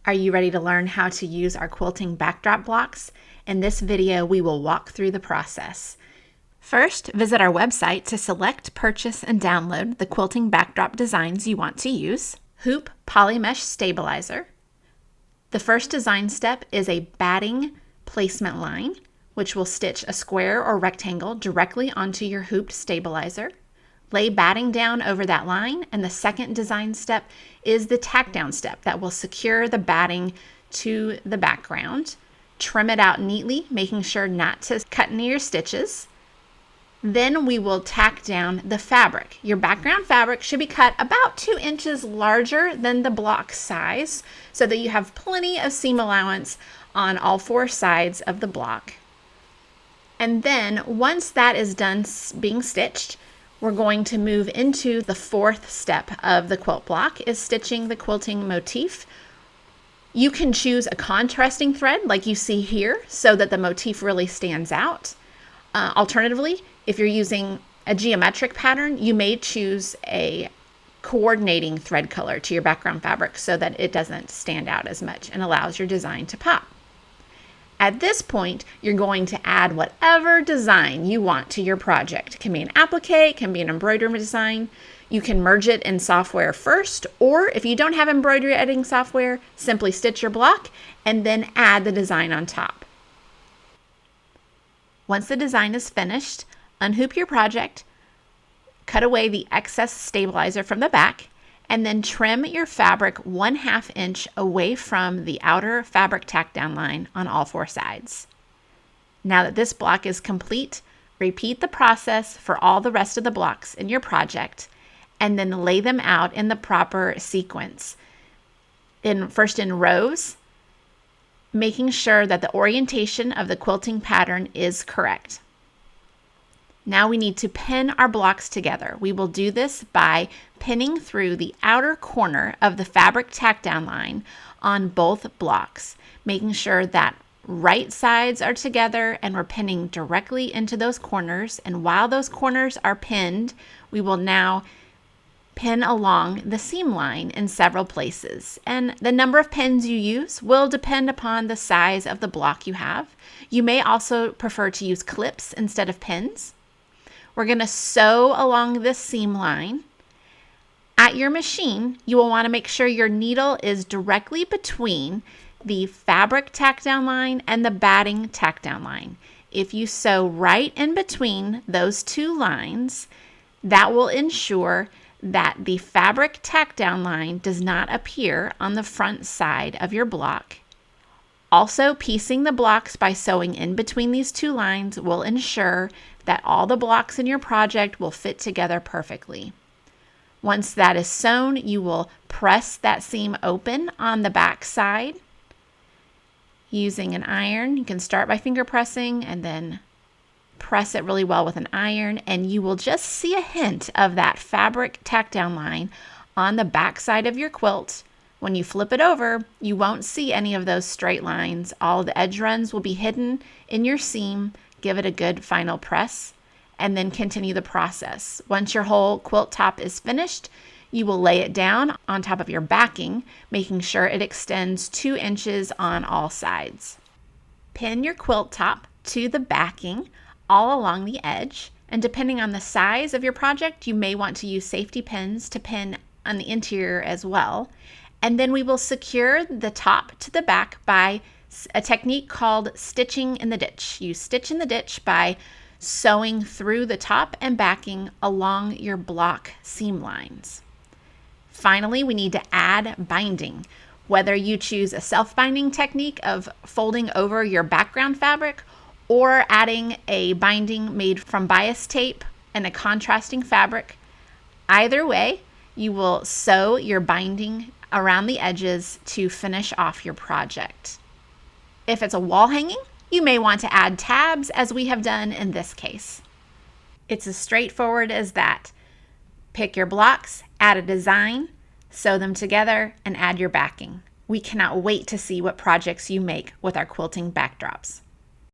Are you ready to learn how to use our quilting backdrop blocks? In this video, we will walk through the process. First, visit our website to select, purchase, and download the quilting backdrop designs you want to use. Hoop polymesh stabilizer. The first design step is a batting placement line, which will stitch a square or rectangle directly onto your hooped stabilizer. Lay batting down over that line, and the second design step is the tack down step that will secure the batting to the background. Trim it out neatly, making sure not to cut into your stitches. Then we will tack down the fabric. Your background fabric should be cut about 2 inches larger than the block size so that you have plenty of seam allowance on all 4 sides of the block. And then once that is done being stitched, we're going to move into the 4th step of the quilt block, is stitching the quilting motif. You can choose a contrasting thread like you see here so that the motif really stands out. Alternatively, if you're using a geometric pattern, you may choose a coordinating thread color to your background fabric so that it doesn't stand out as much and allows your design to pop. At this point, you're going to add whatever design you want to your project. It can be an applique, it can be an embroidery design. You can merge it in software first, or if you don't have embroidery editing software, simply stitch your block and then add the design on top. Once the design is finished, unhoop your project, cut away the excess stabilizer from the back, and then trim your fabric 1/2 inch away from the outer fabric tack down line on all 4 sides. Now that this block is complete, repeat the process for all the rest of the blocks in your project, and then lay them out in the proper sequence. First in rows, making sure that the orientation of the quilting pattern is correct. Now we need to pin our blocks together. We will do this by pinning through the outer corner of the fabric tack down line on both blocks, making sure that right sides are together and we're pinning directly into those corners. And while those corners are pinned, we will now pin along the seam line in several places. And the number of pins you use will depend upon the size of the block you have. You may also prefer to use clips instead of pins. We're going to sew along this seam line. At your machine, you will want to make sure your needle is directly between the fabric tack down line and the batting tack down line. If you sew right in between those 2 lines, that will ensure that the fabric tack down line does not appear on the front side of your block. Also, piecing the blocks by sewing in between these 2 lines will ensure that all the blocks in your project will fit together perfectly. Once that is sewn, you will press that seam open on the back side using an iron. You can start by finger pressing and then press it really well with an iron, and you will just see a hint of that fabric tack down line on the back side of your quilt. When you flip it over, you won't see any of those straight lines. All the edge runs will be hidden in your seam. Give it a good final press and then continue the process. Once your whole quilt top is finished, you will lay it down on top of your backing, making sure it extends 2 inches on all sides. Pin your quilt top to the backing all along the edge, and depending on the size of your project, you may want to use safety pins to pin on the interior as well. And then we will secure the top to the back by a technique called stitching in the ditch. You stitch in the ditch by sewing through the top and backing along your block seam lines. Finally, we need to add binding. Whether you choose a self-binding technique of folding over your background fabric or adding a binding made from bias tape and a contrasting fabric, either way, you will sew your binding around the edges to finish off your project. If it's a wall hanging, you may want to add tabs, as we have done in this case. It's as straightforward as that. Pick your blocks, add a design, sew them together, and add your backing. We cannot wait to see what projects you make with our quilting backdrops.